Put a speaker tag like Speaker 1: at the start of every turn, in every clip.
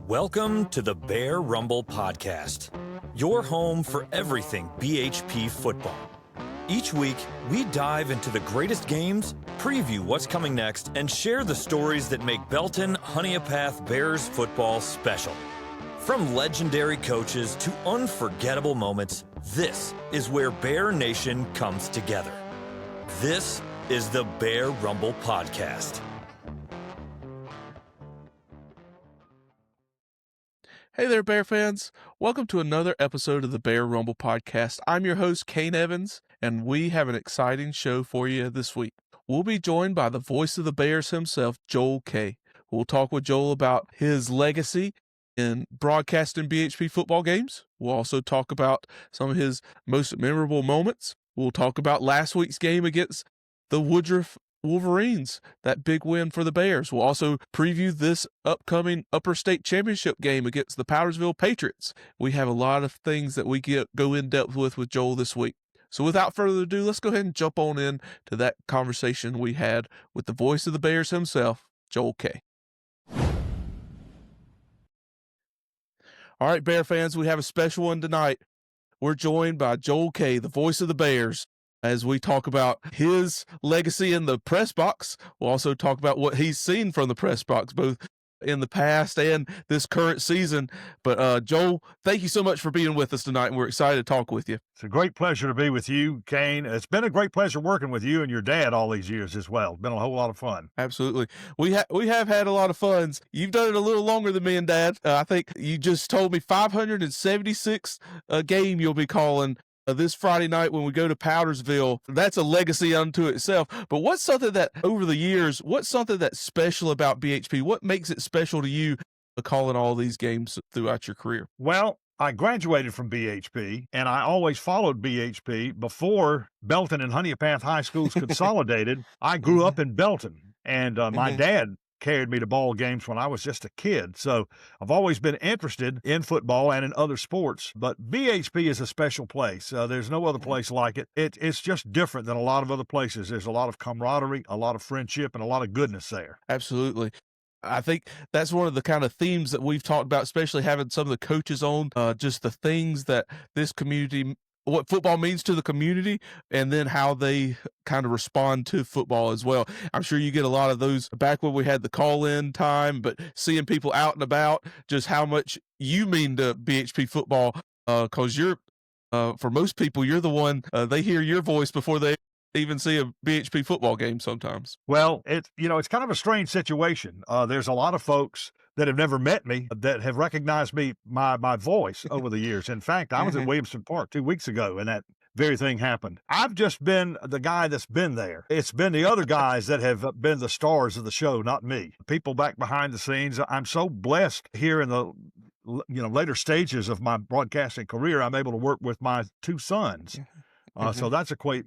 Speaker 1: Welcome to the Bear Rumble Podcast, your home for everything BHP football. Each week, we dive into the greatest games, preview what's coming next, and share the stories that make Belton-Honeypath Bears football special. From legendary coaches to unforgettable moments, this is where Bear Nation comes together. This is the Bear Rumble Podcast.
Speaker 2: Hey there, Bear fans. Welcome to another episode of the Bear Rumble Podcast. I'm your host, Kayne Evans, and we have an exciting show for you this week. We'll be joined by the voice of the Bears himself, Joel Kay. We'll talk with Joel about his legacy in broadcasting BHP football games. We'll also talk about some of his most memorable moments. We'll talk about last week's game against the Woodruff Wolverines, that big win for the Bears. We'll also preview this upcoming Upper State Championship game against the Powdersville Patriots. We have a lot of things that we go in depth with Joel this week. So without further ado, let's go ahead and jump on in to that conversation we had with the voice of the Bears himself, Joel Kay. All right, Bear fans, we have a special one tonight. We're joined by Joel Kay, the voice of the Bears, as we talk about his legacy in the press box. We'll also talk about what he's seen from the press box, both in the past and this current season. But Joel, thank you so much for being with us tonight, and we're excited to talk with you.
Speaker 3: It's a great pleasure to be with you, Kayne. It's been a great pleasure working with you and your dad all these years as well. It's been a whole lot of fun.
Speaker 2: Absolutely. We have had a lot of fun. You've done it a little longer than me and Dad. I think you just told me 576 game you'll be calling this Friday night when we go to Powdersville. That's a legacy unto itself. But what's something that over the years, what's something that's special about BHP? What makes it special to you calling all these games throughout your career?
Speaker 3: Well, I graduated from BHP, and I always followed BHP before Belton and Honeypath High Schools consolidated. I grew up in Belton, and my dad carried me to ball games when I was just a kid. So I've always been interested in football and in other sports, but BHP is a special place. There's no other place like it. It's just different than a lot of other places. There's a lot of camaraderie, a lot of friendship, and a lot of goodness there.
Speaker 2: Absolutely. I think that's one of the kind of themes that we've talked about, especially having some of the coaches on, just the things that this community, what football means to the community, and then how they kind of respond to football as well. I'm sure you get a lot of those back when we had the call-in time, but seeing people out and about, just how much you mean to BHP football, because you're, for most people, you're the one, they hear your voice before they even see a BHP football game sometimes.
Speaker 3: Well, it's kind of a strange situation. There's a lot of folks that have never met me that have recognized my voice over the years. In fact, I was at Williamson Park 2 weeks ago, and that very thing happened. I've just been the guy that's been there. It's been the other guys that have been the stars of the show, not me. People back behind the scenes. I'm so blessed here in the later stages of my broadcasting career. I'm able to work with my two sons. So that's a great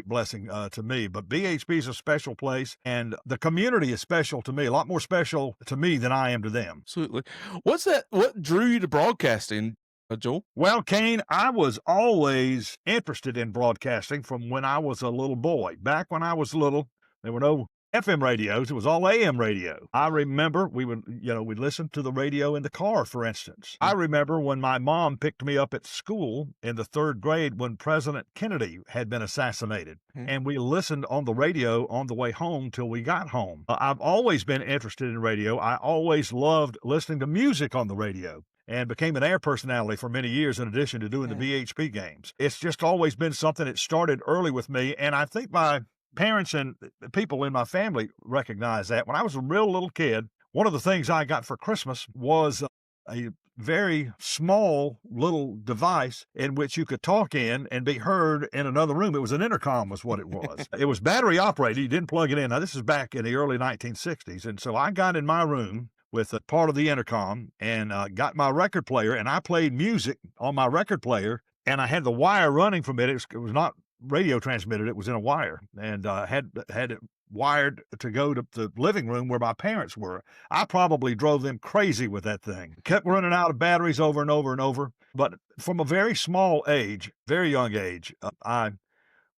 Speaker 3: blessing to me. But BHP is a special place, and the community is special to me, a lot more special to me than I am to them.
Speaker 2: Absolutely. What drew you to broadcasting, Joel?
Speaker 3: Well, Kayne, I was always interested in broadcasting from when I was a little boy. Back when I was little, there were no FM radios. It was all AM radio. I remember we'd listen to the radio in the car, for instance. I remember when my mom picked me up at school in the third grade when President Kennedy had been assassinated. And we listened on the radio on the way home till we got home. I've always been interested in radio. I always loved listening to music on the radio, and became an air personality for many years in addition to doing the BHP games. It's just always been something that started early with me, and I think my parents and people in my family recognize that. When I was a real little kid, one of the things I got for Christmas was a very small little device in which you could talk in and be heard in another room. It was an intercom was what it was. It was battery operated. You didn't plug it in. Now, this is back in the early 1960s. And so I got in my room with a part of the intercom and got my record player, and I played music on my record player, and I had the wire running from it. It was not radio transmitted. It was in a wire, and had it wired to go to the living room where my parents were. I probably drove them crazy with that thing. Kept running out of batteries over and over and over. But from a very small age, very young age, I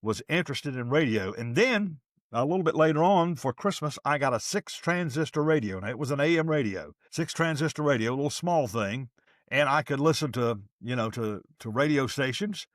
Speaker 3: was interested in radio. And then a little bit later on for Christmas, I got a 6-transistor radio. Now, it was an AM radio, 6-transistor radio, a little small thing. And I could listen to, to radio stations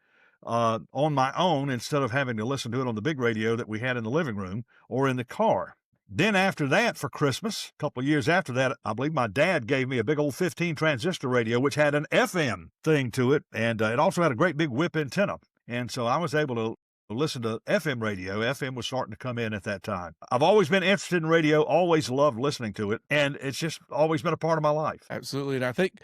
Speaker 3: on my own instead of having to listen to it on the big radio that we had in the living room or in the car. Then after that, for Christmas, a couple of years after that, I believe my dad gave me a big old 15-transistor radio, which had an FM thing to it, and it also had a great big whip antenna. And so I was able to listen to FM radio. FM was starting to come in at that time. I've always been interested in radio, always loved listening to it, and it's just always been a part of my life.
Speaker 2: Absolutely. And I think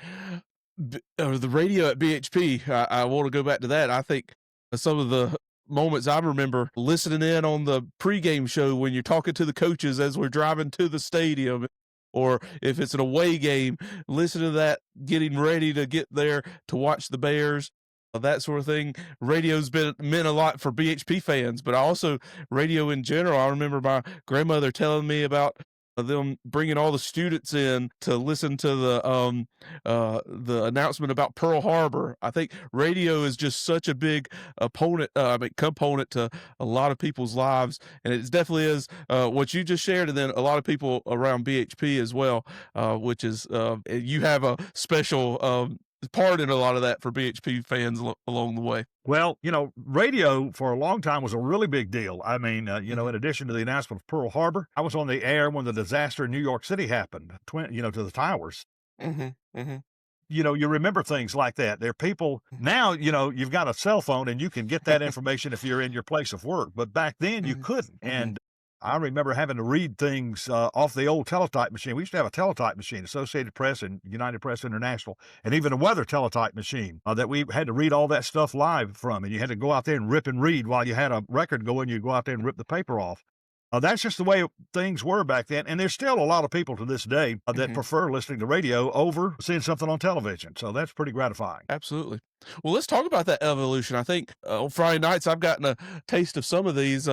Speaker 2: the radio at BHP, I want to go back to that. I think some of the moments I remember listening in on the pregame show when you're talking to the coaches as we're driving to the stadium, or if it's an away game, listening to that, getting ready to get there to watch the Bears, that sort of thing. Radio's meant a lot for BHP fans, but also radio in general. I remember my grandmother telling me about them bringing all the students in to listen to the announcement about Pearl Harbor. I think radio is just such a big component to a lot of people's lives, and it definitely is what you just shared, and then a lot of people around BHP as well, which is you have a special part in a lot of that for BHP fans along the way.
Speaker 3: Well, radio for a long time was a really big deal. I mean, in addition to the announcement of Pearl Harbor, I was on the air when the disaster in New York City happened, to the towers. You remember things like that. There are people now, you've got a cell phone and you can get that information if you're in your place of work. But back then you couldn't. And I remember having to read things off the old teletype machine. We used to have a teletype machine, Associated Press and United Press International, and even a weather teletype machine that we had to read all that stuff live from. And you had to go out there and rip and read while you had a record going. You'd go out there and rip the paper off. That's just the way things were back then. And there's still a lot of people to this day that prefer listening to radio over seeing something on television. So that's pretty gratifying.
Speaker 2: Absolutely. Well, let's talk about that evolution. I think on Friday nights, I've gotten a taste of some of these.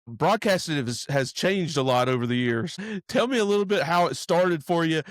Speaker 2: Broadcasting has changed a lot over the years. Tell me a little bit how it started for you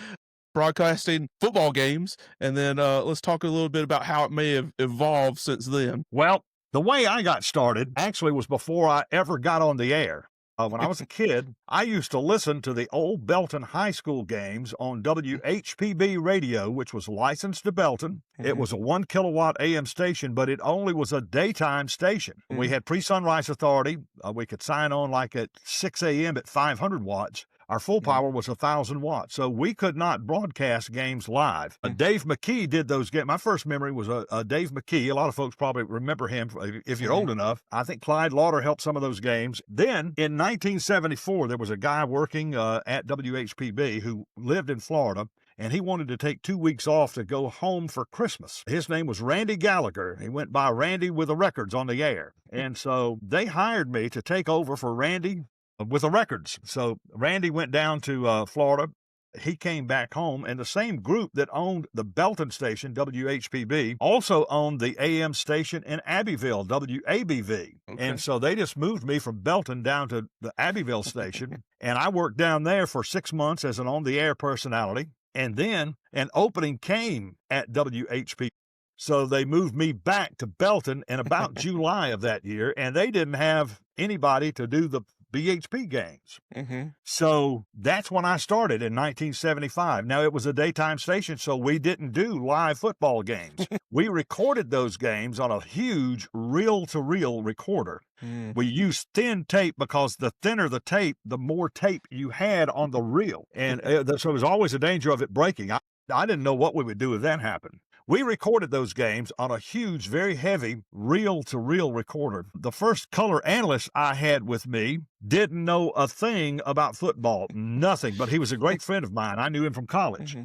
Speaker 2: broadcasting football games, and then let's talk a little bit about how it may have evolved since then.
Speaker 3: Well, the way I got started actually was before I ever got on the air. When I was a kid, I used to listen to the old Belton High School games on WHPB radio, which was licensed to Belton. It was a 1 kilowatt AM station, but it only was a daytime station. We had pre-sunrise authority. We could sign on like at 6 a.m. at 500 watts. Our full power was 1,000 watts, so we could not broadcast games live. Dave McKee did those games. My first memory was Dave McKee. A lot of folks probably remember him if you're old enough. I think Clyde Lauder helped some of those games. Then in 1974, there was a guy working at WHPB who lived in Florida, and he wanted to take 2 weeks off to go home for Christmas. His name was Randy Gallagher. He went by Randy with the records on the air. And so they hired me to take over for Randy with the records. So Randy went down to Florida. He came back home, and the same group that owned the Belton station, WHPB, also owned the AM station in Abbeville, WABV. Okay. And so they just moved me from Belton down to the Abbeville station, and I worked down there for 6 months as an on-the-air personality. And then an opening came at WHPB. So they moved me back to Belton in about July of that year, and they didn't have anybody to do the BHP games. So that's when I started in 1975. Now, it was a daytime station, so we didn't do live football games. We recorded those games on a huge reel-to-reel recorder. We used thin tape because the thinner the tape, the more tape you had on the reel. And so there was always a danger of it breaking. I didn't know what we would do if that happened. We recorded those games on a huge, very heavy reel-to-reel recorder. The first color analyst I had with me didn't know a thing about football, nothing, but he was a great friend of mine. I knew him from college.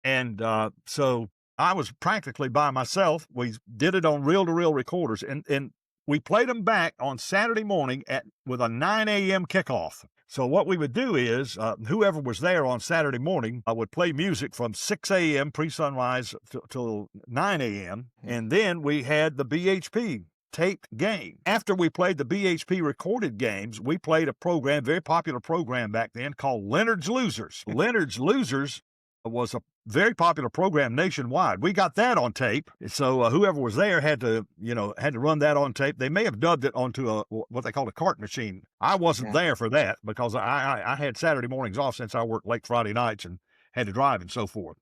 Speaker 3: And so I was practically by myself. We did it on reel-to-reel recorders, and we played them back on Saturday morning with a 9 a.m. kickoff. So what we would do is whoever was there on Saturday morning would play music from 6 a.m. pre-sunrise till 9 a.m. And then we had the BHP taped game. After we played the BHP recorded games, we played a program, very popular program back then, called Leonard's Losers. Leonard's Losers was very popular program nationwide. We got that on tape. So whoever was there had to run that on tape. They may have dubbed it onto what they called a cart machine. I wasn't there for that because I had Saturday mornings off since I worked late Friday nights and had to drive and so forth.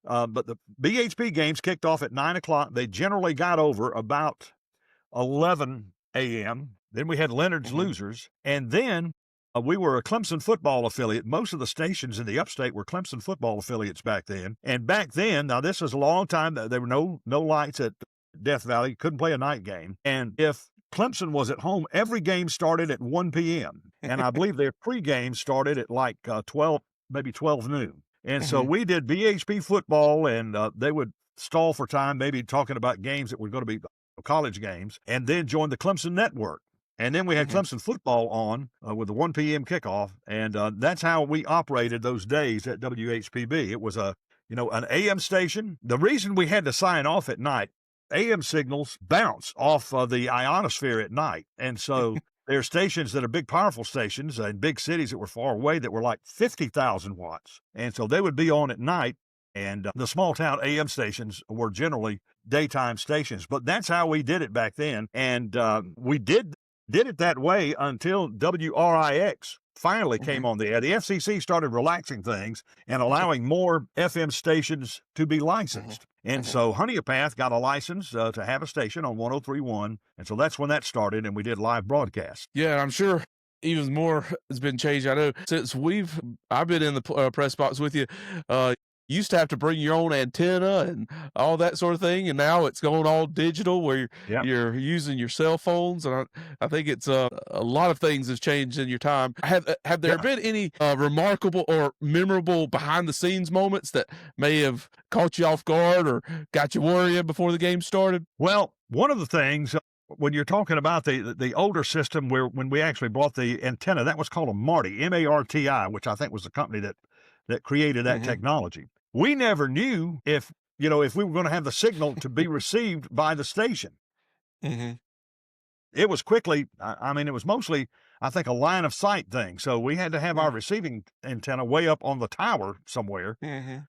Speaker 3: But the BHP games kicked off at 9 o'clock. They generally got over about 11 a.m. Then we had Leonard's Losers. And then we were a Clemson football affiliate. Most of the stations in the upstate were Clemson football affiliates back then. And back then, now this was a long time, there were no lights at Death Valley. You couldn't play a night game. And if Clemson was at home, every game started at 1 p.m. And I believe their pregame started at like 12 noon. And so we did BHP football, and they would stall for time, maybe talking about games that were going to be college games, and then joined the Clemson network. And then we had Clemson football on with the 1 p.m. kickoff, and that's how we operated those days at WHPB. It was an AM station. The reason we had to sign off at night, AM signals bounce off the ionosphere at night, and so there are stations that are big, powerful stations in big cities that were far away that were like 50,000 watts, and so they would be on at night. And the small town AM stations were generally daytime stations, but that's how we did it back then. And we did it that way until WRIX finally came on the air. The FCC started relaxing things and allowing more FM stations to be licensed. And so Honeypath got a license to have a station on 103.1. And so that's when that started, and we did live broadcasts.
Speaker 2: Yeah, I'm sure even more has been changed. I know since I've been in the press box with you, you used to have to bring your own antenna and all that sort of thing, and now it's going all digital where you're using your cell phones, and I think it's a lot of things have changed in your time. Have there been any remarkable or memorable behind-the-scenes moments that may have caught you off guard or got you worrying before the game started?
Speaker 3: Well, one of the things, when you're talking about the older system when we actually brought the antenna, that was called a MARTI, M-A-R-T-I, which I think was the company that created that technology. We never knew if we were going to have the signal to be received by the station. It was quickly, it was mostly, I think, a line of sight thing. So we had to have our receiving antenna way up on the tower somewhere.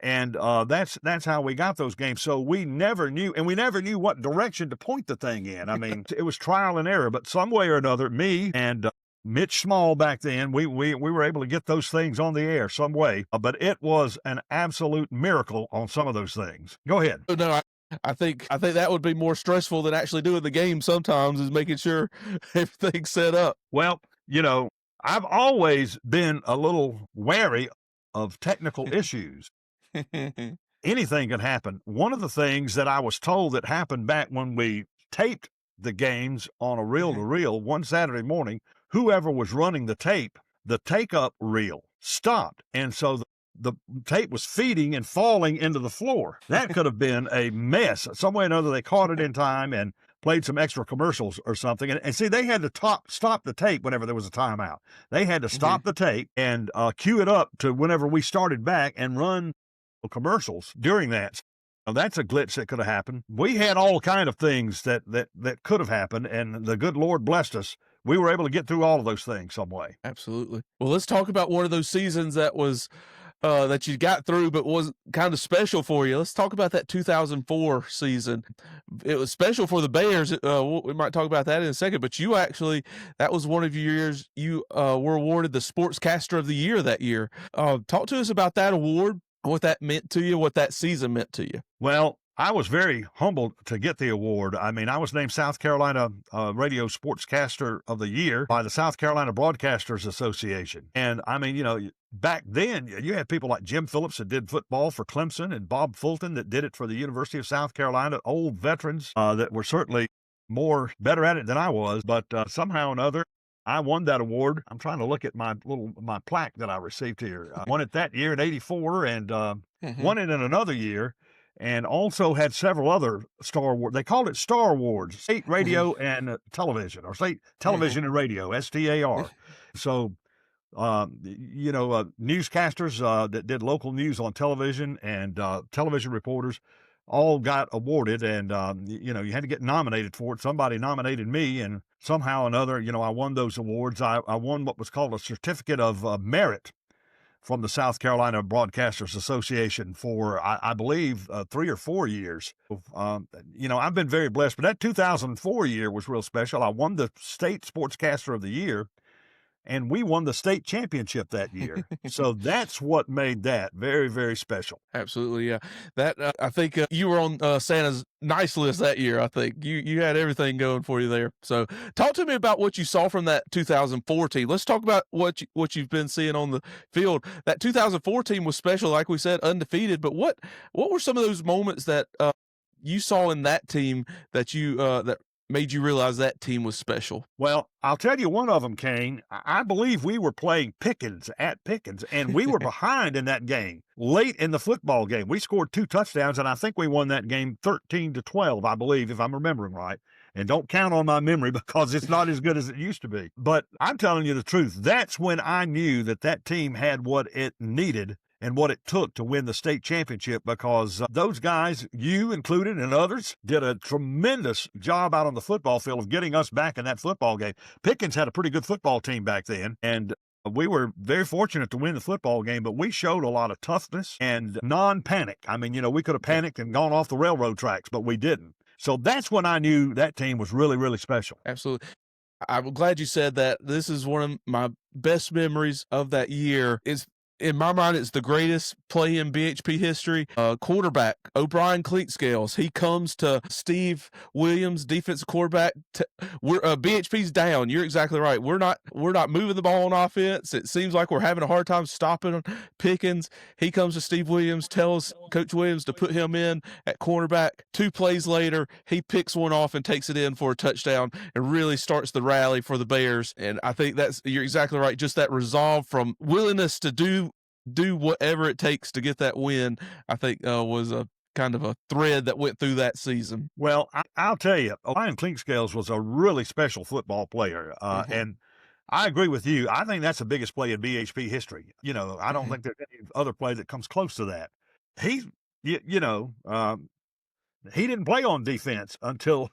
Speaker 3: And that's how we got those games. So we never knew, and we never knew what direction to point the thing in. I mean, it was trial and error, but some way or another, me and Mitch Small back then, we were able to get those things on the air some way, but it was an absolute miracle on some of those things. Go ahead.
Speaker 2: No, I think that would be more stressful than actually doing the game sometimes, is making sure everything's set up.
Speaker 3: Well, I've always been a little wary of technical issues. Anything can happen. One of the things that I was told that happened back when we taped the games on a reel-to-reel one Saturday morning, whoever was running the tape, the take-up reel stopped. And so the tape was feeding and falling into the floor. That could have been a mess. Some way or another, they caught it in time and played some extra commercials or something. And see, they had to stop the tape whenever there was a timeout. They had to stop the tape and cue it up to whenever we started back and run commercials during that. Now, that's a glitch that could have happened. We had all kind of things that could have happened, and the good Lord blessed us. We were able to get through all of those things some way.
Speaker 2: Absolutely. Well, let's talk about one of those seasons that was that you got through but was kind of special for you. Let's talk about that 2004 season. It was special for the Bears. We might talk about that in a second, but that was one of your years you were awarded the Sportscaster of the Year that year. Talk to us about that award, what that meant to you, what that season meant to you.
Speaker 3: Well, I was very humbled to get the award. I mean, I was named South Carolina Radio Sportscaster of the Year by the South Carolina Broadcasters Association. And I mean, back then you had people like Jim Phillips that did football for Clemson and Bob Fulton that did it for the University of South Carolina, old veterans that were certainly better at it than I was. But somehow or another, I won that award. I'm trying to look at my plaque that I received here. I won it that year in '84 and won it in another year. And also had several other Star Awards. They called it Star Awards, state radio and television, or state television and radio, STAR. So, newscasters that did local news on television and television reporters all got awarded. And, you had to get nominated for it. Somebody nominated me, and somehow or another, I won those awards. I won what was called a Certificate of Merit from the South Carolina Broadcasters Association for, I believe, 3 or 4 years. I've been very blessed, but that 2004 year was real special. I won the State Sportscaster of the Year, and we won the state championship that year. So that's what made that very, very special.
Speaker 2: Absolutely, yeah. That I think you were on Santa's nice list that year. I think you had everything going for you there. So, talk to me about what you saw from that 2004 team. Let's talk about what you've been seeing on the field. That 2004 team was special, like we said, undefeated. But what were some of those moments that you saw in that team that that made you realize that team was special?
Speaker 3: Well, I'll tell you one of them, Kane. I believe we were playing Pickens at Pickens, and we were behind in that game. Late in the football game, we scored 2 touchdowns, and I think we won that game 13-12, I believe, if I'm remembering right. And don't count on my memory because it's not as good as it used to be. But I'm telling you the truth. That's when I knew that team had what it needed and what it took to win the state championship, because those guys, you included and others, did a tremendous job out on the football field of getting us back in that football game. Pickens had a pretty good football team back then, and we were very fortunate to win the football game, but we showed a lot of toughness and non-panic. I mean, we could have panicked and gone off the railroad tracks, but we didn't. So that's when I knew that team was really, really special.
Speaker 2: Absolutely. I'm glad you said that. This is one of my best memories of that year. In my mind, it's the greatest play in BHP history. Quarterback, O'Brien Cleatscales, he comes to Steve Williams, defensive quarterback. BHP's down. You're exactly right. We're not moving the ball on offense. It seems like we're having a hard time stopping Pickens. He comes to Steve Williams, tells Coach Williams to put him in at cornerback. 2 plays later, he picks one off and takes it in for a touchdown and really starts the rally for the Bears. And I think you're exactly right. Just that resolve from willingness to do whatever it takes to get that win, I think was a kind of a thread that went through that season.
Speaker 3: Well, I'll tell you, O'Brien Cleatscales was a really special football player. And I agree with you. I think that's the biggest play in BHP history. I don't think there's any other play that comes close to that. He didn't play on defense until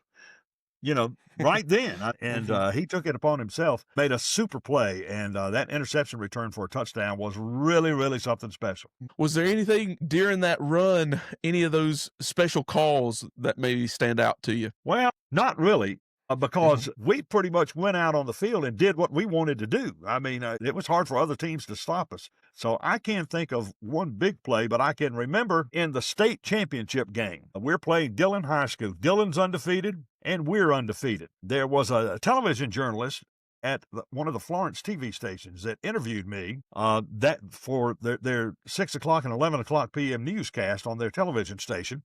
Speaker 3: right then. And he took it upon himself, made a super play, and that interception return for a touchdown was really, really something special.
Speaker 2: Was there anything during that run, any of those special calls that maybe stand out to you?
Speaker 3: Well, not really. Because we pretty much went out on the field and did what we wanted to do. I mean, it was hard for other teams to stop us. So I can't think of one big play, but I can remember in the state championship game, we're playing Dillon High School. Dillon's undefeated, and we're undefeated. There was a television journalist at one of the Florence TV stations that interviewed me that for their 6 o'clock and 11 o'clock p.m. newscast on their television station.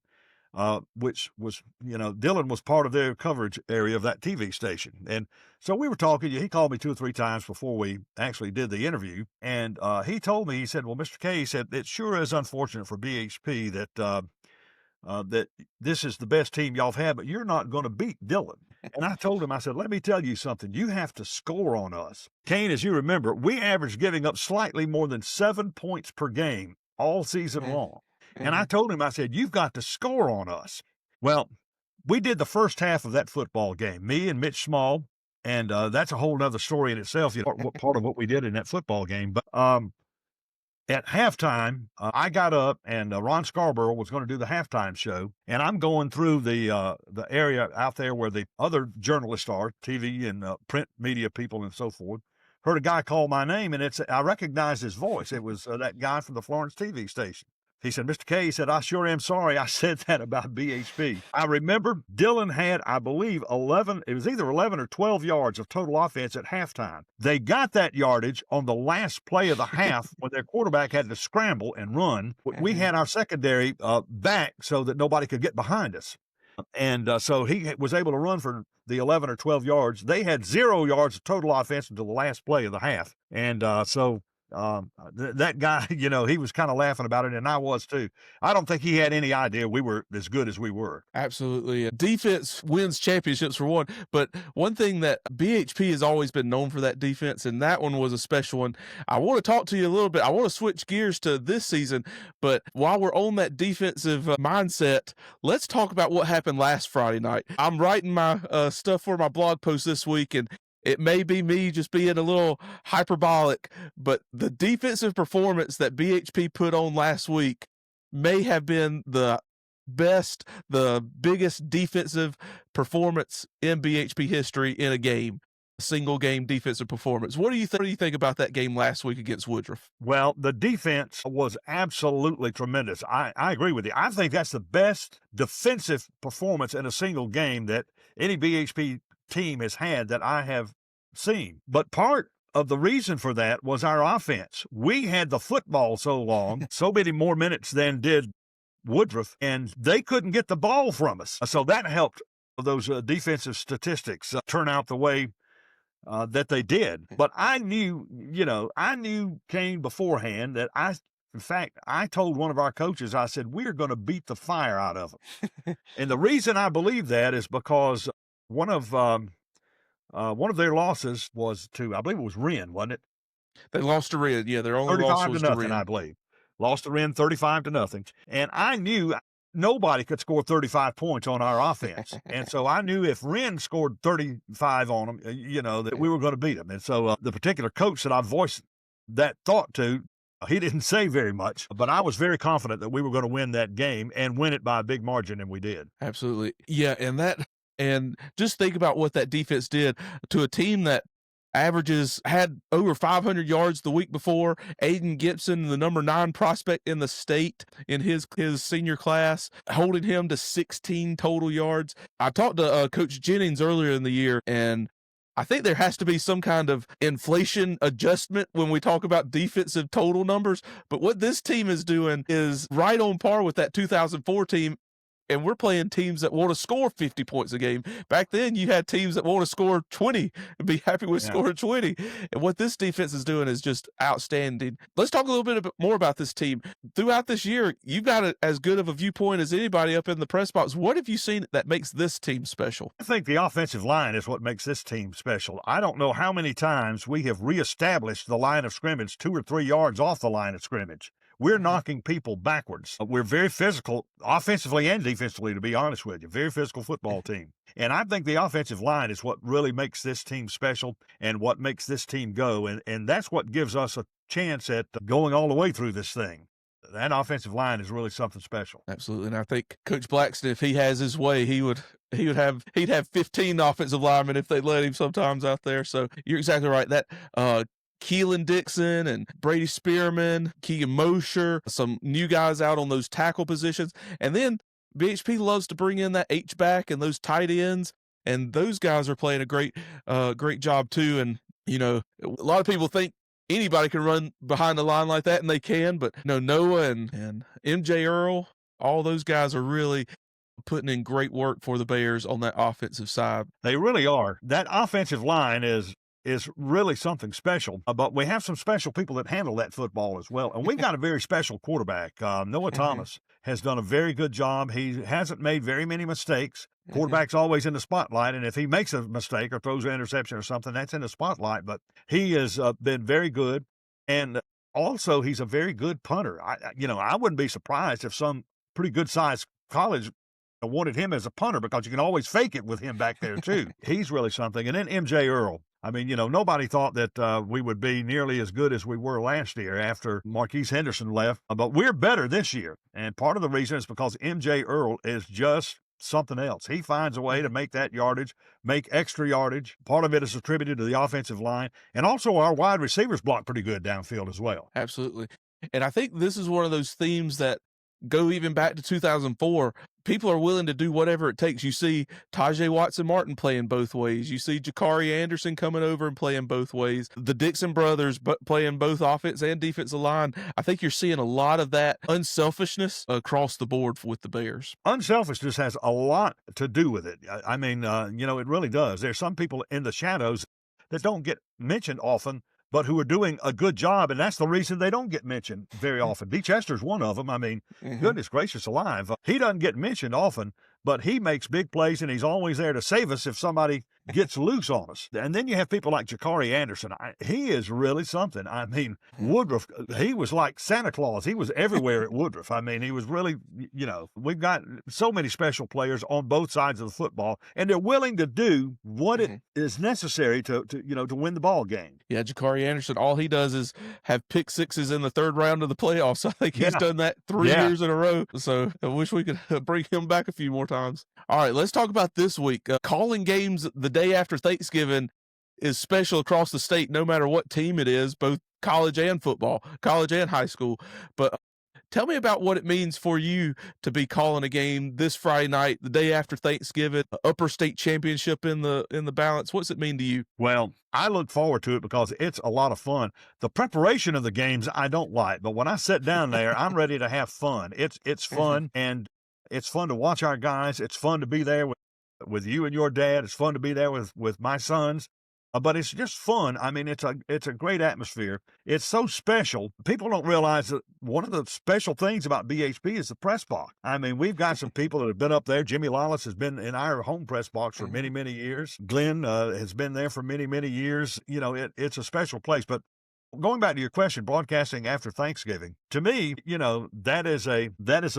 Speaker 3: Which was, Dillon was part of their coverage area of that TV station. And so we were talking. He called me 2 or 3 times before we actually did the interview. And he told me, he said, well, Mr. K, he said, it sure is unfortunate for BHP that this is the best team y'all have had, but you're not going to beat Dillon. And I told him, I said, let me tell you something. You have to score on us. Kane, as you remember, we averaged giving up slightly more than 7 points per game all season long. And I told him, I said, you've got to score on us. Well, we did the first half of that football game, me and Mitch Small, and that's a whole other story in itself, part of what we did in that football game. But at halftime, I got up, and Ron Scarborough was going to do the halftime show, and I'm going through the area out there where the other journalists are, TV and print media people and so forth. Heard a guy call my name, and I recognized his voice. It was that guy from the Florence TV station. He said, Mr. K, he said, I sure am sorry I said that about BHP. I remember Dillon had, I believe, it was either 11 or 12 yards of total offense at halftime. They got that yardage on the last play of the half when their quarterback had to scramble and run. We had our secondary back so that nobody could get behind us. And so he was able to run for the 11 or 12 yards. They had 0 yards of total offense until the last play of the half. And that guy, he was kind of laughing about it, and I was too. I don't think he had any idea we were as good as we were.
Speaker 2: Absolutely. Defense wins championships for one, but one thing that BHP has always been known for that defense, and that one was a special one. I want to talk to you a little bit. I want to switch gears to this season, but while we're on that defensive mindset, let's talk about what happened last Friday night. I'm writing my stuff for my blog post this week, and it may be me just being a little hyperbolic, but the defensive performance that BHP put on last week may have been the biggest defensive performance in BHP history in a game. Single game defensive performance. What do you think about that game last week against Woodruff?
Speaker 3: Well, the defense was absolutely tremendous. I agree with you. I think that's the best defensive performance in a single game that any BHP team has had that I have seen. But part of the reason for that was our offense. We had the football so long, so many more minutes than did Woodruff, and they couldn't get the ball from us. So that helped those defensive statistics turn out the way that they did. But I knew Kayne beforehand that in fact, I told one of our coaches, I said, we're going to beat the fire out of them. And the reason I believe that is because one of their losses was to, I believe it was Wren, wasn't it?
Speaker 2: They lost to Wren. Yeah, their only loss was
Speaker 3: 35-0,
Speaker 2: to Wren.
Speaker 3: I believe. Lost to Wren 35-0. And I knew nobody could score 35 points on our offense. And so I knew if Wren scored 35 on them, that we were going to beat them. And so the particular coach that I voiced that thought to, he didn't say very much, but I was very confident that we were going to win that game and win it by a big margin, and we did.
Speaker 2: Absolutely. Yeah, and just think about what that defense did to a team that had over 500 yards the week before. Aiden Gibson, the number 9 prospect in the state in his senior class, holding him to 16 total yards. I talked to Coach Jennings earlier in the year, and I think there has to be some kind of inflation adjustment when we talk about defensive total numbers. But what this team is doing is right on par with that 2004 team. And we're playing teams that want to score 50 points a game. Back then, you had teams that want to score 20 and be happy with scoring 20. And what this defense is doing is just outstanding. Let's talk a little bit more about this team. Throughout this year, you've got as good of a viewpoint as anybody up in the press box. What have you seen that makes this team special?
Speaker 3: I think the offensive line is what makes this team special. I don't know how many times we have reestablished the line of scrimmage 2 or 3 yards off the line of scrimmage. We're knocking people backwards. We're very physical, offensively and defensively, to be honest with you. Very physical football team. And I think the offensive line is what really makes this team special and what makes this team go. And that's what gives us a chance at going all the way through this thing. That offensive line is really something special.
Speaker 2: Absolutely. And I think Coach Blackston, if he has his way, he'd have 15 offensive linemen if they let him sometimes out there. So you're exactly right. That Keelan Dixon and Brady Spearman, Keegan Mosher, some new guys out on those tackle positions. And then BHP loves to bring in that H-back and those tight ends, and those guys are playing a great job too. And, a lot of people think anybody can run behind the line like that, and they can, but Noah and MJ Earl, all those guys are really putting in great work for the Bears on that offensive side.
Speaker 3: They really are. That offensive line is really something special, but we have some special people that handle that football as well. And we've got a very special quarterback. Noah Thomas has done a very good job. He hasn't made very many mistakes. Quarterback's always in the spotlight, and if he makes a mistake or throws an interception or something, that's in the spotlight. But he has been very good, and also he's a very good punter. I wouldn't be surprised if some pretty good-sized college wanted him as a punter, because you can always fake it with him back there too. He's really something. And then MJ Earl. I mean, nobody thought that we would be nearly as good as we were last year after Marquise Henderson left, but we're better this year. And part of the reason is because MJ Earl is just something else. He finds a way to make that yardage, make extra yardage. Part of it is attributed to the offensive line, and also our wide receivers block pretty good downfield as well.
Speaker 2: Absolutely. And I think this is one of those themes that go even back to 2004. People are willing to do whatever it takes. You see Tajay Watson-Martin playing both ways. You see Jakari Anderson coming over and playing both ways. The Dixon brothers playing both offense and defensive line. I think you're seeing a lot of that unselfishness across the board with the Bears.
Speaker 3: Unselfishness has a lot to do with it. I mean, it really does. There's some people in the shadows that don't get mentioned often, but who are doing a good job, and that's the reason they don't get mentioned very often. B. Chester's one of them. I mean, goodness gracious alive. He doesn't get mentioned often, but he makes big plays, and he's always there to save us if somebody gets loose on us. And then you have people like Jakari Anderson. He is really something. I mean, Woodruff, he was like Santa Claus. He was everywhere at Woodruff. I mean, he was really, we've got so many special players on both sides of the football, and they're willing to do what it is necessary to win the ball game.
Speaker 2: Yeah, Jakari Anderson, all he does is have pick sixes in the third round of the playoffs. I think he's done that 3 years in a row. So I wish we could bring him back a few more times. All right, let's talk about this week. Calling games the day after Thanksgiving is special across the state, no matter what team it is, both college and football, college and high school. But tell me about what it means for you to be calling a game this Friday night, the day after Thanksgiving, upper state championship in the balance. What's it mean to you?
Speaker 3: Well, I look forward to it because it's a lot of fun. The preparation of the games I don't like, but when I sit down there, I'm ready to have fun. It's fun, and it's fun to watch our guys. It's fun to be there with you and your dad. It's fun to be there with my sons. But it's just fun. I mean, it's a great atmosphere. It's so special. People don't realize that one of the special things about BHP is the press box. I mean, we've got some people that have been up there. Jimmy Lawless has been in our home press box for many, many years. Glenn has been there for many, many years. It's a special place. But going back to your question, broadcasting after Thanksgiving, to me, that is a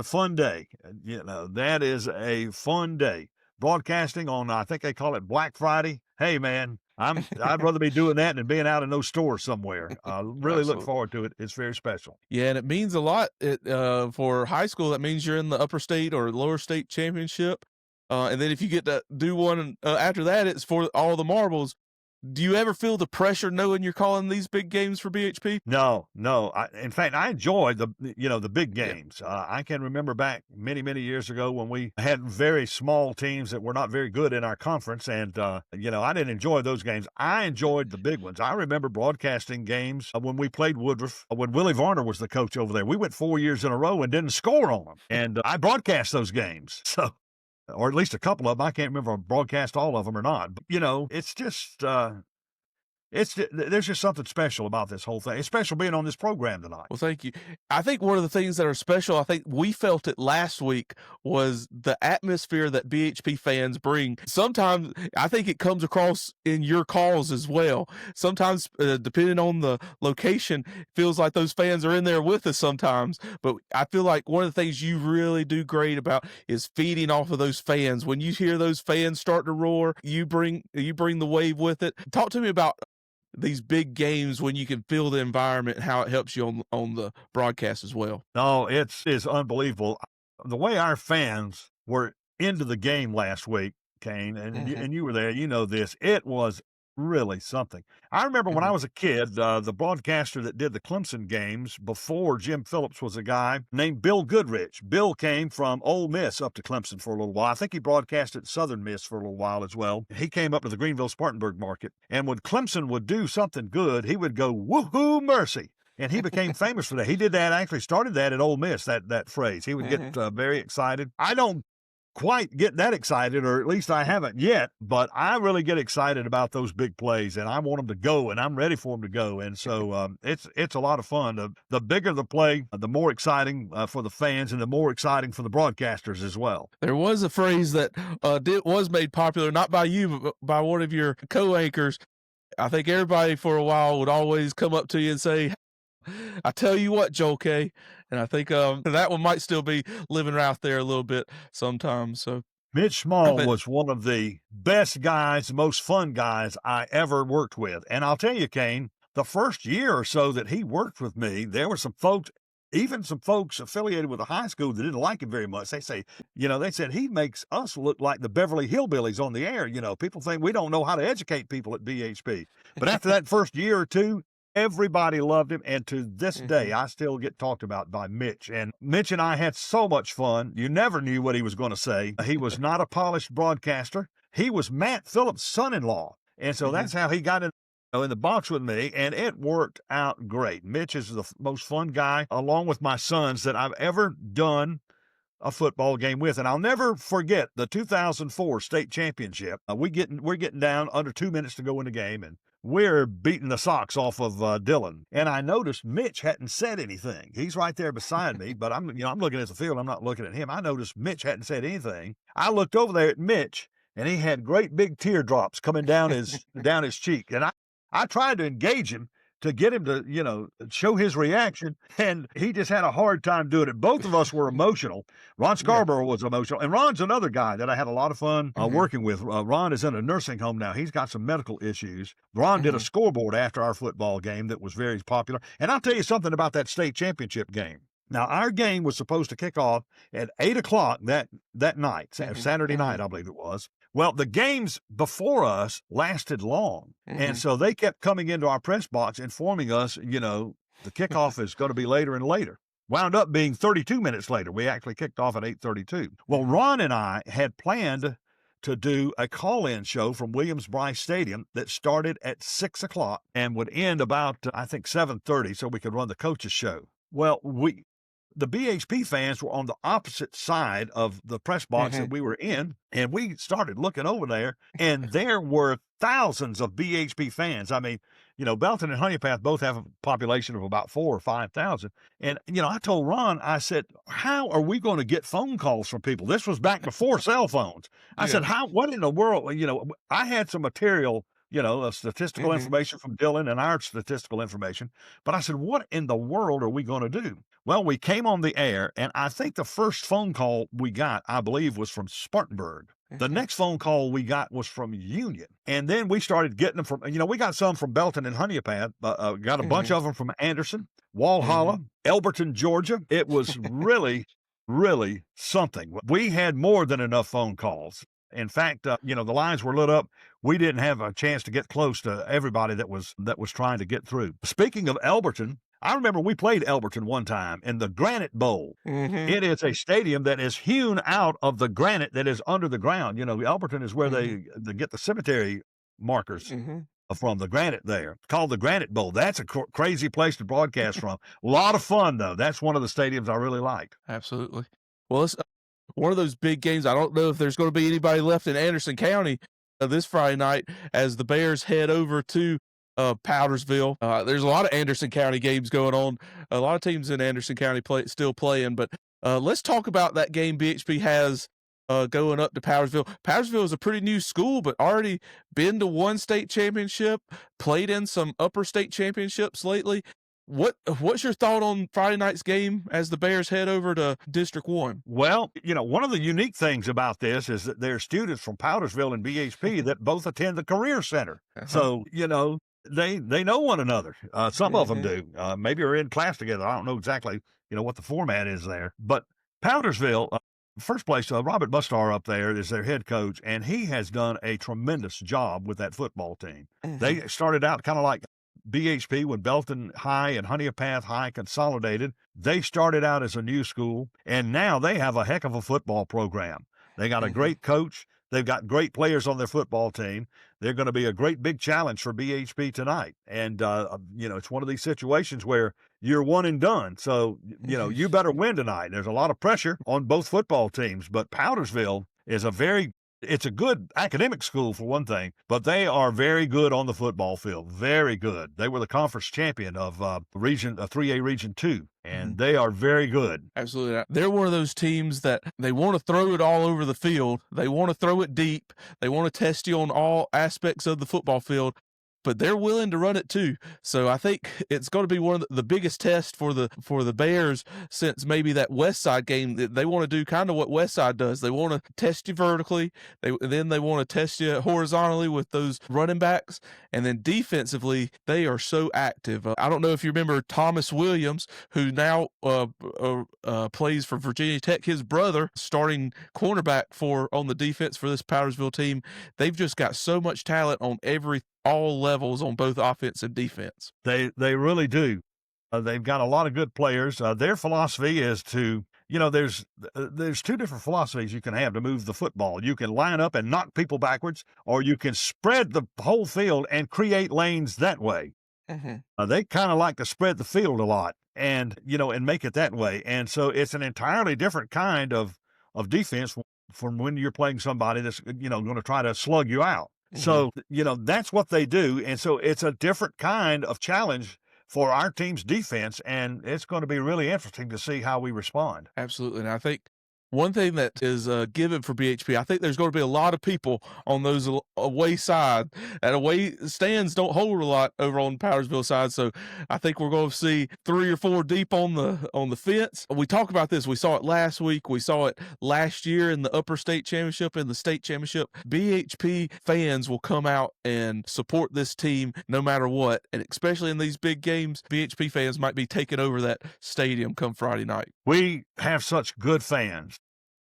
Speaker 3: fun day. That is a fun day. Broadcasting on, I think they call it Black Friday. Hey, man, I'd rather be doing that than being out in those stores somewhere. Really look forward to it. It's very special.
Speaker 2: Yeah, and it means a lot. For high school, that means you're in the upper state or lower state championship. And then if you get to do one after that, it's for all the marbles. Do you ever feel the pressure knowing you're calling these big games for BHP?
Speaker 3: No. In fact, I enjoy the big games. I can remember back many, many years ago when we had very small teams that were not very good in our conference. And, I didn't enjoy those games. I enjoyed the big ones. I remember broadcasting games when we played Woodruff, when Willie Varner was the coach over there. We went 4 years in a row and didn't score on them. And I broadcast those games. So, or at least a couple of them. I can't remember if I broadcast all of them or not. But, it's just, there's just something special about this whole thing. It's special being on this program tonight.
Speaker 2: Well, thank you. I think one of the things that are special, I think we felt it last week, was the atmosphere that BHP fans bring. Sometimes I think it comes across in your calls as well. Sometimes, depending on the location, it feels like those fans are in there with us sometimes. But I feel like one of the things you really do great about is feeding off of those fans. When you hear those fans start to roar, you bring the wave with it. Talk to me about these big games when you can feel the environment and how it helps you on the broadcast as well.
Speaker 3: No, it's unbelievable. The way our fans were into the game last week, Kayne, and you were there, this, it was really something. I remember when I was a kid, the broadcaster that did the Clemson games before Jim Phillips was a guy named Bill Goodrich. Bill came from Ole Miss up to Clemson for a little while. I think he broadcasted at Southern Miss for a little while as well. He came up to the Greenville-Spartanburg market, and when Clemson would do something good, he would go, "Woohoo, mercy." And he became famous for that. He did that, actually started that at Ole Miss, that phrase. He would get very excited. I don't quite get that excited, or at least I haven't yet, but I really get excited about those big plays, and I want them to go, and I'm ready for them to go. And so it's a lot of fun. The bigger the play, the more exciting for the fans, and the more exciting for the broadcasters as well.
Speaker 2: There was a phrase that was made popular, not by you, but by one of your co-anchors. I think everybody for a while would always come up to you and say, "I tell you what, Joel K." And I think that one might still be living out there a little bit sometimes. So
Speaker 3: Mitch Small was one of the best guys, most fun guys I ever worked with. And I'll tell you, Kayne, the first year or so that he worked with me, there were some folks, even some folks affiliated with the high school, that didn't like him very much. They say, they said, he makes us look like the Beverly Hillbillies on the air. People think we don't know how to educate people at BHP. But after that first year or two, everybody loved him, and to this day, I still get talked about by Mitch. And Mitch and I had so much fun. You never knew what he was going to say. He was not a polished broadcaster. He was Matt Phillips' son-in-law, and so that's how he got in the box with me, and it worked out great. Mitch is the most fun guy, along with my sons, that I've ever done a football game with. And I'll never forget the 2004 state championship. We're getting down under 2 minutes to go in the game, and we're beating the socks off of Dylan. And I noticed Mitch hadn't said anything. He's right there beside me, but I'm looking at the field. I'm not looking at him. I noticed Mitch hadn't said anything. I looked over there at Mitch, and he had great big teardrops coming down his cheek. And I tried to engage him to get him to, show his reaction, and he just had a hard time doing it. Both of us were emotional. Ron Scarborough was emotional, and Ron's another guy that I had a lot of fun working with. Ron is in a nursing home now. He's got some medical issues. Ron did a scoreboard after our football game that was very popular. And I'll tell you something about that state championship game. Now, our game was supposed to kick off at 8 o'clock that night, Saturday night, I believe it was. Well, the games before us lasted long, and so they kept coming into our press box informing us, the kickoff is going to be later and later. Wound up being 32 minutes later. We actually kicked off at 8:32. Well, Ron and I had planned to do a call-in show from Williams-Brice Stadium that started at 6 o'clock and would end about, I think, 7:30, so we could run the coaches' show. Well, the BHP fans were on the opposite side of the press box that we were in, and we started looking over there, and there were thousands of BHP fans. I mean, Belton and Honeypath both have a population of about 4,000 or 5,000. And, I told Ron, I said, how are we going to get phone calls from people? This was back before cell phones. I said, what in the world? I had some material, statistical information from Dylan and our statistical information. But I said, what in the world are we going to do? Well, we came on the air, and I think the first phone call we got, I believe, was from Spartanburg. The next phone call we got was from Union. And then we started getting them from, we got some from Belton and Honeypath, got a bunch of them from Anderson, Walhalla, Elberton, Georgia. It was really, really something. We had more than enough phone calls. In fact, the lines were lit up. We didn't have a chance to get close to everybody that was trying to get through. Speaking of Elberton, I remember we played Elberton one time in the Granite Bowl. It is a stadium that is hewn out of the granite that is under the ground. Elberton is where they get the cemetery markers from, the granite there. It's called the Granite Bowl. That's a crazy place to broadcast from. A lot of fun, though. That's one of the stadiums I really like.
Speaker 2: Absolutely. Well, it's one of those big games. I don't know if there's going to be anybody left in Anderson County this Friday night as the Bears head over to Powdersville. There's a lot of Anderson County games going on. A lot of teams in Anderson County still playing, but let's talk about that game BHP has going up to Powdersville. Powdersville is a pretty new school, but already been to one state championship, played in some upper state championships lately. What's your thought on Friday night's game as the Bears head over to District 1?
Speaker 3: Well, one of the unique things about this is that there's students from Powdersville and BHP that both attend the Career Center. So, they know one another. Some of them do. Maybe are in class together. I don't know exactly, what the format is there. But Powdersville, first place, Robert Bustar up there is their head coach, and he has done a tremendous job with that football team. They started out kind of like BHP when Belton High and Honeypath High consolidated. They started out as a new school, and now they have a heck of a football program. They got a great coach. They've got great players on their football team. They're going to be a great big challenge for BHP tonight. And, it's one of these situations where you're one and done. So, you better win tonight. There's a lot of pressure on both football teams, but Powdersville is it's a good academic school for one thing, but they are very good on the football field. Very good. They were the conference champion of 3A Region 2, and they are very good.
Speaker 2: Absolutely. They're one of those teams that they want to throw it all over the field. They want to throw it deep. They want to test you on all aspects of the football field, but they're willing to run it too. So I think it's going to be one of the biggest tests for the Bears since maybe that West Side game. They want to do kind of what West Side does. They want to test you vertically. Then they want to test you horizontally with those running backs. And then defensively, they are so active. I don't know if you remember Thomas Williams, who now plays for Virginia Tech. His brother, starting cornerback on the defense for this Powdersville team. They've just got so much talent on all levels on both offense and defense.
Speaker 3: They really do. They've got a lot of good players. Their philosophy is to, there's two different philosophies you can have to move the football. You can line up and knock people backwards, or you can spread the whole field and create lanes that way. They kind of like to spread the field a lot and make it that way. And so it's an entirely different kind of defense from when you're playing somebody that's, going to try to slug you out. So, that's what they do. And so it's a different kind of challenge for our team's defense, and it's going to be really interesting to see how we respond.
Speaker 2: Absolutely. And I think One thing that is given for BHP, I think there's going to be a lot of people on those away side. And away stands don't hold a lot over on the Powdersville side, so I think we're going to see 3 or 4 deep on the fence. We talk about this. We saw it last week. We saw it last year in the Upper State Championship and the State Championship. BHP fans will come out and support this team no matter what, and especially in these big games, BHP fans might be taking over that stadium come Friday night.
Speaker 3: We have such good fans.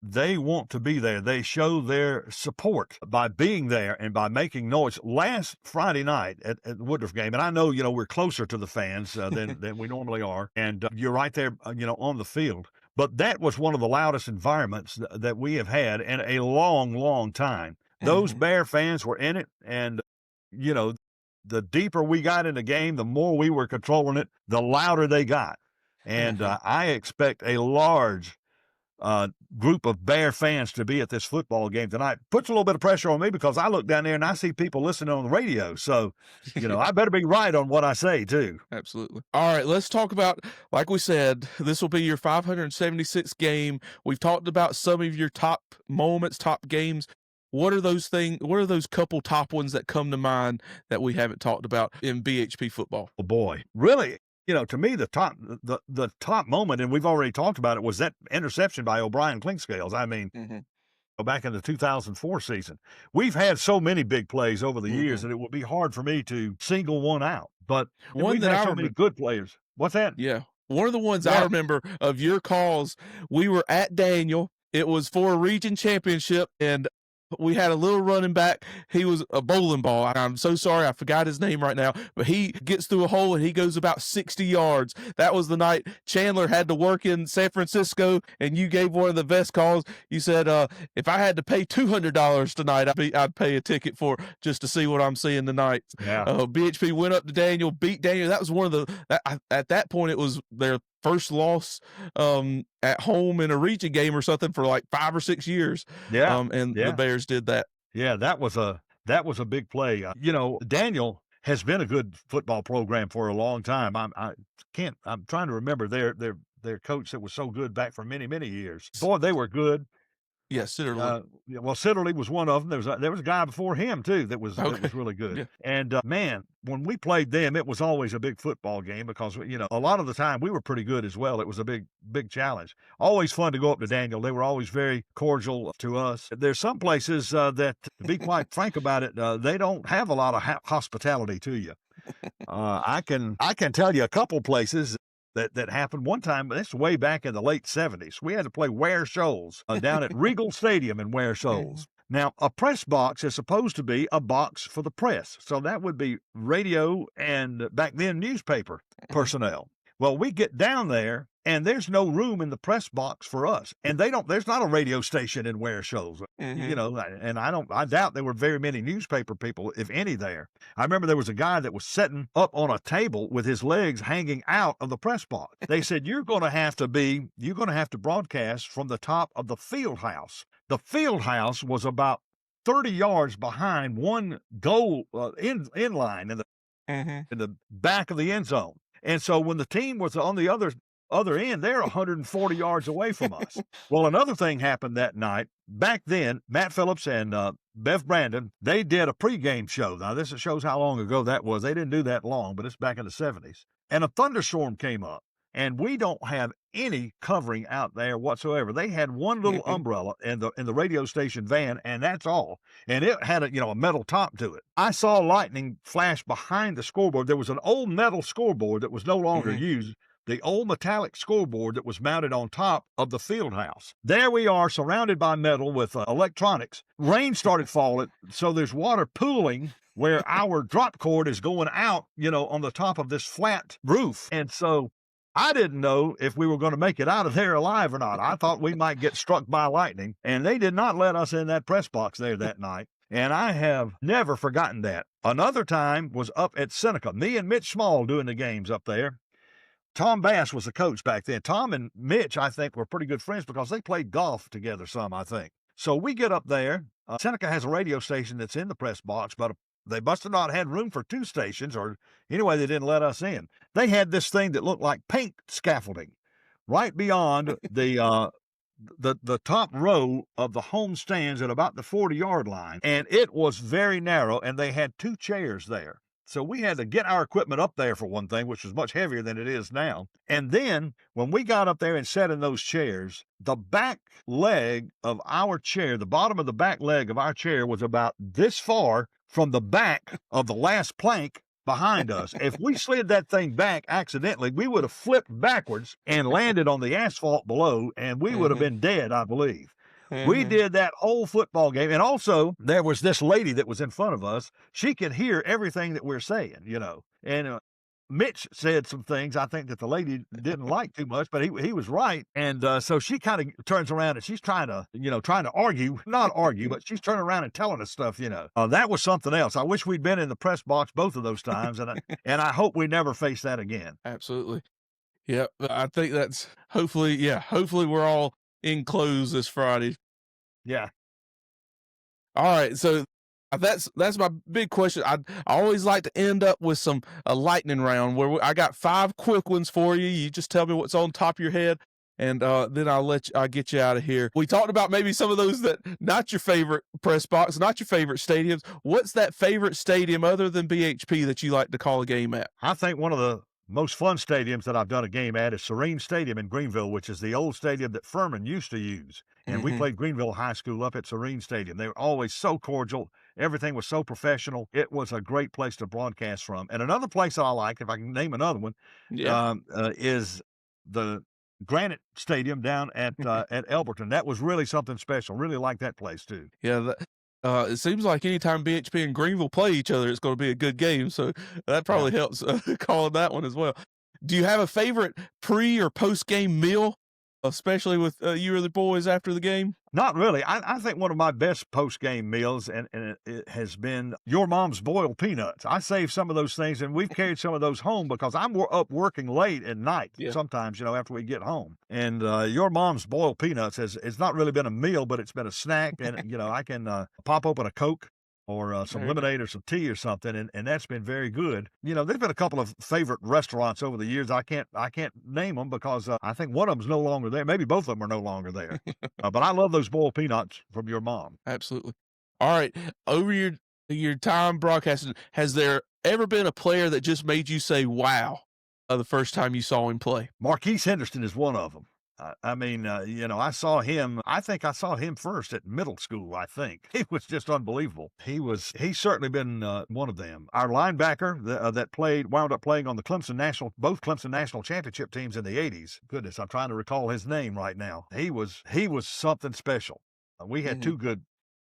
Speaker 3: They want to be there. They show their support by being there and by making noise. Last Friday night at the Woodruff game, and I know, we're closer to the fans than we normally are, and you're right there, on the field. But that was one of the loudest environments that we have had in a long, long time. Those Bear fans were in it, and, the deeper we got in the game, the more we were controlling it, the louder they got. And I expect a large group of Bear fans to be at this football game tonight. Puts a little bit of pressure on me because I look down there and I see people listening on the radio. So, I better be right on what I say too.
Speaker 2: Absolutely. All right, let's talk about, like we said, this will be your 576th game. We've talked about some of your top moments, top games. What are those things? What are those couple top ones that come to mind that we haven't talked about in BHP football?
Speaker 3: Oh boy, really? To me, the top moment, and we've already talked about it, was that interception by O'Brien Clinkscales. I mean, back in the 2004 season. We've had so many big plays over the years that it would be hard for me to single one out. But we've had so many good players. What's that?
Speaker 2: Yeah. One of the ones I remember of your calls, we were at Daniel. It was for a region championship, and we had a little running back. He was a bowling ball. I'm so sorry, I forgot his name right now, but he gets through a hole and he goes about 60 yards. That was the night Chandler had to work in San Francisco, and you gave one of the best calls. You said, if I had to pay $200 tonight, I'd pay a ticket for just to see what I'm seeing tonight.
Speaker 3: Yeah.
Speaker 2: BHP went up to Daniel, beat Daniel. That was one of the at that point it was their first loss at home in a region game or something for like 5 or 6 years.
Speaker 3: Yeah.
Speaker 2: The Bears did that.
Speaker 3: Yeah, that was a big play. Daniel has been a good football program for a long time. I'm trying to remember their coach that was so good back for many, many years. Boy, they were good.
Speaker 2: Yes, Sitterly.
Speaker 3: Sitterly was one of them. There was a guy before him too that was really good. Yeah. And man, when we played them, it was always a big football game because a lot of the time we were pretty good as well. It was a big challenge. Always fun to go up to Daniel. They were always very cordial to us. There's some places that, to be quite frank about it, they don't have a lot of hospitality to you. I can tell you a couple places that happened one time. This was way back in the late 70s. We had to play Ware Shoals down at Regal Stadium in Ware Shoals. Now, a press box is supposed to be a box for the press. So that would be radio and back then newspaper personnel. Well, we get down there and there's no room in the press box for us. And there's not a radio station in Ware Shoals, and I doubt there were very many newspaper people, if any, there. I remember there was a guy that was sitting up on a table with his legs hanging out of the press box. They said, you're going to have to broadcast from the top of the field house. The field house was about 30 yards behind one goal in line in the back of the end zone. And so when the team was on the other end, they're 140 yards away from us. Well, another thing happened that night. Back then, Matt Phillips and Bev Brandon, they did a pregame show. Now, this shows how long ago that was. They didn't do that long, but it's back in the 70s. And a thunderstorm came up, and we don't have any covering out there whatsoever. They had one little umbrella in the radio station van, and that's all. And it had a metal top to it. I saw lightning flash behind the scoreboard. There was an old metal scoreboard that was no longer used. The old metallic scoreboard that was mounted on top of the field house. There we are, surrounded by metal with electronics. Rain started falling, so there's water pooling where our drop cord is going out, on the top of this flat roof. And so I didn't know if we were going to make it out of there alive or not. I thought we might get struck by lightning, and they did not let us in that press box there that night. And I have never forgotten that. Another time was up at Seneca. Me and Mitch Small doing the games up there. Tom Bass was the coach back then. Tom and Mitch, I think, were pretty good friends because they played golf together some, I think. So we get up there. Seneca has a radio station that's in the press box, but they must have not had room for 2 stations, or anyway, they didn't let us in. They had this thing that looked like paint scaffolding right beyond the the top row of the home stands at about the 40-yard line, and it was very narrow, and they had 2 chairs there. So we had to get our equipment up there for one thing, which was much heavier than it is now. And then when we got up there and sat in those chairs, the back leg of our chair, the bottom of the back leg of our chair was about this far from the back of the last plank behind us. If we slid that thing back accidentally, we would have flipped backwards and landed on the asphalt below, and we would have been dead, I believe. We did that whole football game. And also, there was this lady that was in front of us. She could hear everything that we're saying, And Mitch said some things I think that the lady didn't like too much, but he was right. And so she kind of turns around and she's trying to argue, not argue, but she's turning around and telling us stuff, That was something else. I wish we'd been in the press box both of those times, and I hope we never face that again.
Speaker 2: Absolutely. Yeah, I think that's hopefully we're all in close this Friday.
Speaker 3: Yeah.
Speaker 2: All right, so that's my big question. I always like to end up with a lightning round where I got 5 quick ones for you. You just tell me what's on top of your head, and then I'll get you out of here. We talked about maybe some of those that not your favorite press box, not your favorite stadiums. What's that favorite stadium other than BHP that you like to call a game at?
Speaker 3: I think one of the most fun stadiums that I've done a game at is Serene Stadium in Greenville, which is the old stadium that Furman used to use. And we played Greenville High School up at Serene Stadium. They were always so cordial. Everything was so professional. It was a great place to broadcast from. And another place that I like, if I can name another one, is the Granite Stadium down at Elberton. That was really something special. Really like that place too.
Speaker 2: Yeah, it seems like anytime BHP and Greenville play each other, it's going to be a good game. So that probably helps calling that one as well. Do you have a favorite pre or post game meal, especially with you or the boys after the game?
Speaker 3: Not really. I think one of my best post-game meals, and it has been your mom's boiled peanuts. I saved some of those things, and we've carried some of those home because I'm up working late at night sometimes, after we get home. And your mom's boiled peanuts it's not really been a meal, but it's been a snack. And, I can pop open a Coke or some lemonade or some tea or something, and that's been very good. There's been a couple of favorite restaurants over the years. I can't name them because I think one of them's no longer there. Maybe both of them are no longer there. But I love those boiled peanuts from your mom.
Speaker 2: Absolutely. All right. Over your time broadcasting, has there ever been a player that just made you say, wow, the first time you saw him play?
Speaker 3: Marquise Henderson is one of them. I saw him. I think I saw him first at middle school. I think he was just unbelievable. He's certainly been one of them. Our linebacker that wound up playing on the both Clemson national championship teams in the '80s. Goodness, I'm trying to recall his name right now. He was something special. We had two good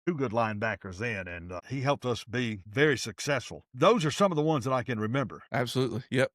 Speaker 3: linebackers then, and he helped us be very successful. Those are some of the ones that I can remember.
Speaker 2: Absolutely. Yep.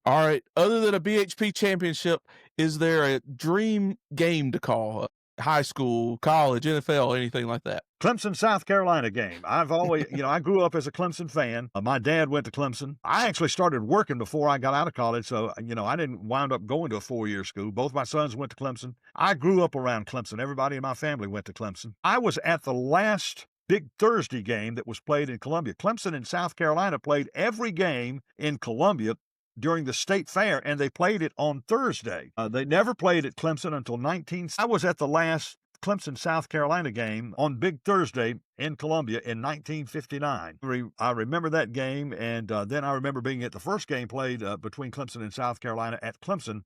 Speaker 2: All right. Other than a BHP championship, is there a dream game to call? High school, college, NFL, anything like that?
Speaker 3: Clemson, South Carolina game. I've always, I grew up as a Clemson fan. My dad went to Clemson. I actually started working before I got out of college, so, I didn't wind up going to a 4-year school. Both my sons went to Clemson. I grew up around Clemson. Everybody in my family went to Clemson. I was at the last Big Thursday game that was played in Columbia. Clemson and South Carolina played every game in Columbia during the state fair, and they played it on Thursday. They never played at Clemson until I was at the last Clemson, South Carolina game on Big Thursday in Columbia in 1959. I remember that game, and then I remember being at the first game played between Clemson and South Carolina at Clemson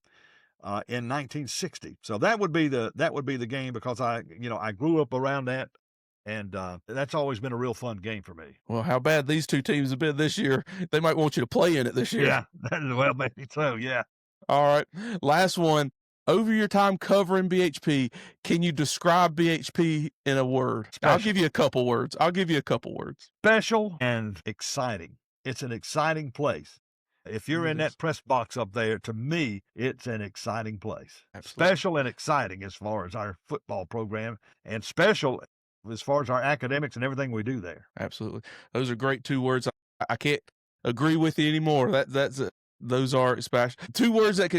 Speaker 3: in 1960. So that would be the game because I grew up around that. And that's always been a real fun game for me.
Speaker 2: Well, how bad these two teams have been this year. They might want you to play in it this year.
Speaker 3: Yeah, well, maybe so, yeah.
Speaker 2: All right, last one. Over your time covering BHP, can you describe BHP in a word?
Speaker 3: Special.
Speaker 2: I'll give you a couple words.
Speaker 3: Special and exciting. It's an exciting place. If you're in that press box up there, to me, it's an exciting place.
Speaker 2: Absolutely.
Speaker 3: Special and exciting as far as our football program, and special as far as our academics and everything we do there.
Speaker 2: Absolutely. Those are great 2 words. I can't agree with you anymore. Those are special. 2 words that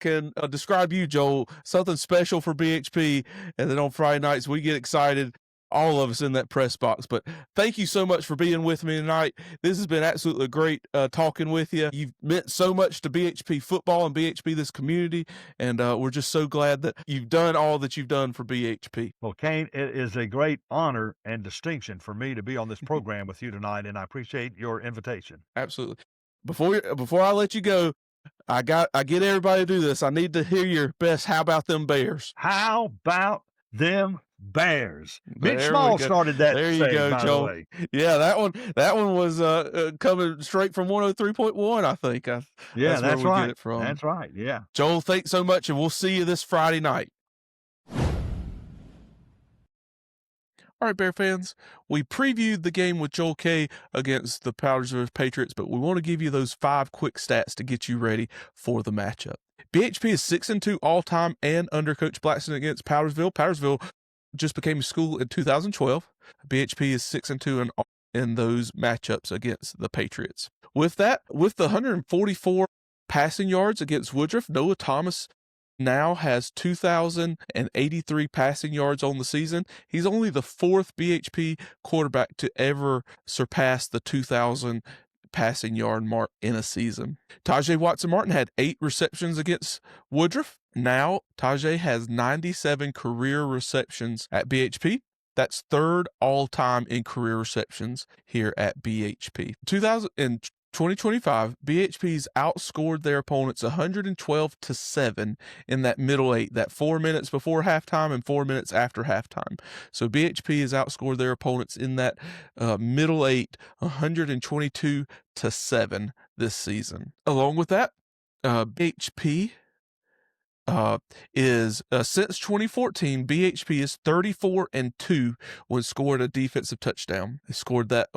Speaker 2: can describe you, Joel. Something special for BHP. And then on Friday nights, we get excited all of us in that press box. But thank you so much for being with me tonight. This has been absolutely great talking with you. You've meant so much to BHP football and BHP, this community, and we're just so glad that you've done all that you've done for BHP.
Speaker 3: Well, Kayne, it is a great honor and distinction for me to be on this program with you tonight, and I appreciate your invitation.
Speaker 2: Absolutely. Before I let you go, I get everybody to do this. I need to hear your best "How About Them Bears."
Speaker 3: How about them Bears? Mitch
Speaker 2: There
Speaker 3: Small
Speaker 2: we go.
Speaker 3: started that
Speaker 2: There you
Speaker 3: saying,
Speaker 2: go,
Speaker 3: by the
Speaker 2: Joel.
Speaker 3: way.
Speaker 2: Yeah, that one was coming straight from 103.1, I think.
Speaker 3: Yeah, that's
Speaker 2: where we
Speaker 3: right.
Speaker 2: get it from.
Speaker 3: That's right. Yeah.
Speaker 2: Joel, thanks so much, and we'll see you this Friday night. All right, Bear fans, we previewed the game with Joel K against the Powdersville Patriots, but we want to give you those 5 quick stats to get you ready for the matchup. BHP is 6-2 all-time and under Coach Blackson against Powdersville. Powdersville just became a school in 2012. BHP is 6-2 in those matchups against the Patriots. With that, with the 144 passing yards against Woodruff, Noah Thomas now has 2,083 passing yards on the season. He's only the 4th BHP quarterback to ever surpass the 2,000 passing yard mark in a season. Tajay Watson-Martin had 8 receptions against Woodruff. Now Tajay has 97 career receptions at BHP. That's 3rd all-time in career receptions here at BHP. In 2025, BHP's outscored their opponents 112-7 in that middle 8, that 4 minutes before halftime and 4 minutes after halftime. So BHP has outscored their opponents in that middle 8, 122-7 this season. Along with that, BHP is since 2014, BHP is 34-2 when scored a defensive touchdown. They scored that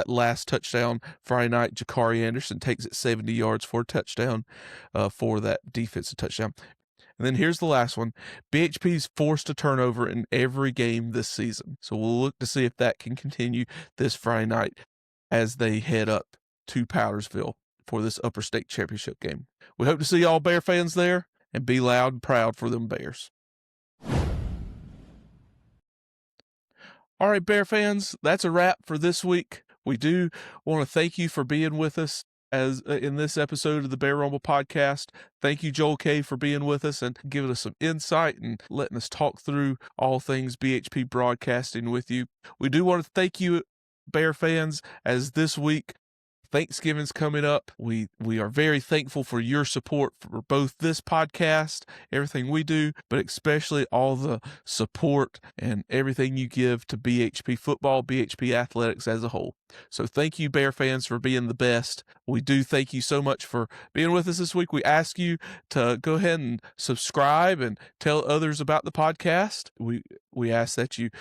Speaker 2: last touchdown Friday night. Jakari Anderson takes it 70 yards for a touchdown for that defensive touchdown. And then here's the last one. BHP's forced a turnover in every game this season. So we'll look to see if that can continue this Friday night as they head up to Powdersville for this Upper State Championship game. We hope to see all Bear fans there, and be loud and proud for them Bears. All right, Bear fans, that's a wrap for this week. We do want to thank you for being with us as in this episode of the Bear Rumble podcast. Thank you, Joel K, for being with us and giving us some insight and letting us talk through all things BHP broadcasting with you. We do want to thank you, Bear fans, as this week Thanksgiving's coming up. We are very thankful for your support for both this podcast, everything we do, but especially all the support and everything you give to BHP football, BHP athletics as a whole. So thank you, Bear fans, for being the best. We do thank you so much for being with us this week. We ask you to go ahead and subscribe and tell others about the podcast. We ask that you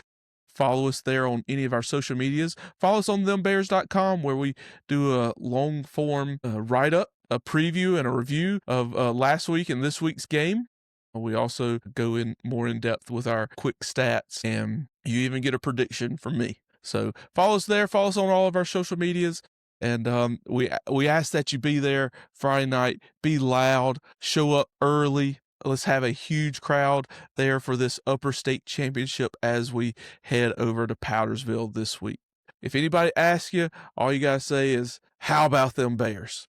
Speaker 2: follow us there on any of our social medias. Follow us on thembears.com, where we do a long form write-up, a preview, and a review of last week and this week's game. We also go in more in depth with our quick stats, and you even get a prediction from me. So follow us there. Follow us on all of our social medias. And we ask that you be there Friday night. Be loud. Show up early. Let's have a huge crowd there for this Upper State Championship as we head over to Powdersville this week. If anybody asks you, all you got to say is, "How about them Bears?"